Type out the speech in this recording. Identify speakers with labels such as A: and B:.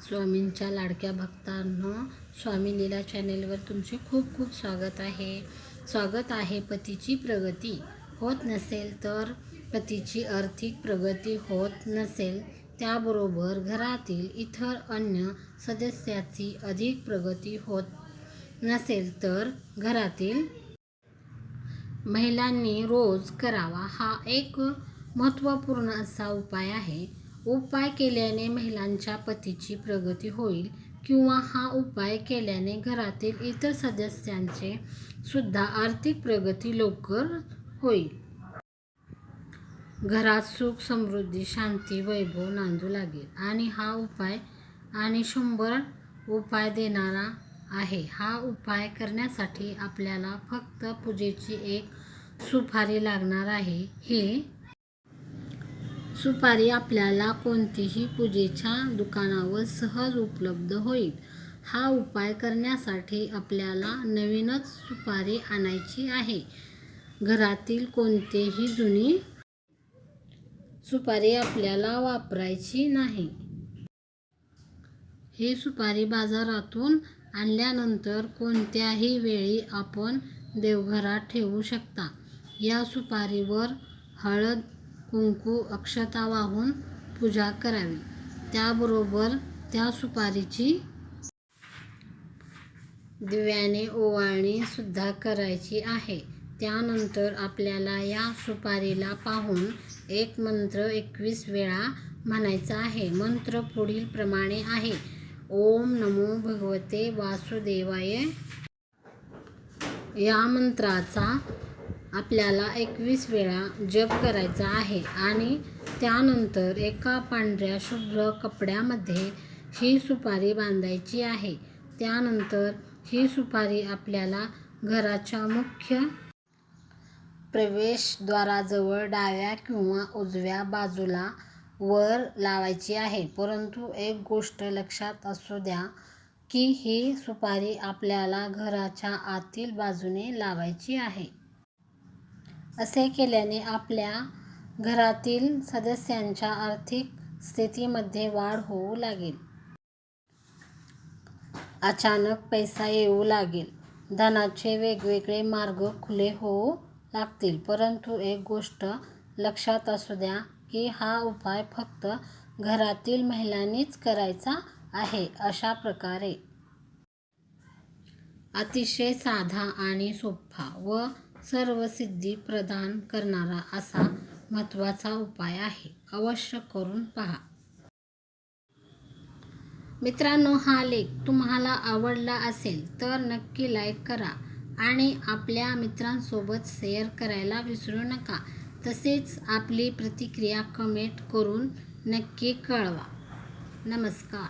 A: स्वामींच्या लाडक्या भक्तांनो, स्वामी लीला चॅनेलवर तुमचे खूप खूप स्वागत आहे। पतीची प्रगती होत नसेल तर पतीची आर्थिक प्रगती होत नसेल, त्याबरोबर घरातील इतर अन्य सदस्याची अधिक प्रगती होत नसेल तर घरातील महिलांनी रोज करावा हा एक महत्त्वपूर्ण असा उपाय आहे। उपाय केल्याने महिलांच्या पतीची प्रगती होईल किंवा हा उपाय केल्याने घरातील इतर सदस्यांचे सुद्धा आर्थिक प्रगती लवकर होईल। घरात सुख, समृद्धी, शांती, वैभव नांदू लागेल आणि हा उपाय आणि 100 उपाय देणारा आहे। हा उपाय करण्यासाठी आपल्याला फक्त पूजेची एक सुपारी लागणार आहे। ही सुपारी आपल्याला कोणतीही पूजेच्या दुकानावर सहज उपलब्ध होईल। हा उपाय करण्यासाठी आपल्याला नवीनच सुपारी आणायची आहे। घरातील कोणतीही जुनी सुपारी आपल्याला वापरायची नाही। ही सुपारी बाजारातून आणल्यानंतर कोणत्याही वेळी आपण देवघरात ठेवू शकता। या सुपारीवर हळद, कुंकू, अक्षता वाहून पूजा करावी। त्याबरोबर त्या सुपारीची दिव्याने ओवाळणी सुद्धा करायची आहे। त्यानंतर आपल्याला या सुपारीला पाहून एक मंत्र 21 वेळा म्हणायचा आहे। मंत्र पुढील प्रमाणे आहे। ओम नमो भगवते वासुदेवाय। या मंत्राचा आपल्याला 21 वेळा जप करायचा आहे आणि त्यानंतर एका पांढऱ्या शुभ्र कपड्यामध्ये ही सुपारी बांधायची आहे। त्यानंतर ही सुपारी आपल्याला घराच्या मुख्य प्रवेशद्वाराजवळ डाव्या किंवा उजव्या बाजूला वर लावायची आहे। परंतु एक गोष्ट लक्षात असू द्या की ही सुपारी आपल्याला घराच्या आतील बाजूने लावायची आहे। असे केल्याने आपल्या घरातील सदस्यांच्या आर्थिक स्थितीमध्ये वाढ होऊ लागेल। अचानक पैसा येऊ लागेल। धनाचे वेगवेगळे मार्ग खुले होऊ लागतील। परंतु एक गोष्ट लक्षात असू द्या की हा उपाय फक्त घरातील महिलांनीच करायचा आहे। अशा प्रकारे अतिशय साधा आणि सोपा व सर्व सिद्धी प्रदान करणारा असा महत्त्वाचा उपाय आहे। अवश्य करून पहा। मित्रांनो, हा लेख तुम्हाला आवडला असेल तर नक्की लाईक करा आणि आपल्या मित्रांसोबत शेअर करायला विसरू नका। तसेच आपली प्रतिक्रिया कमेंट करून नक्की कळवा। नमस्कार।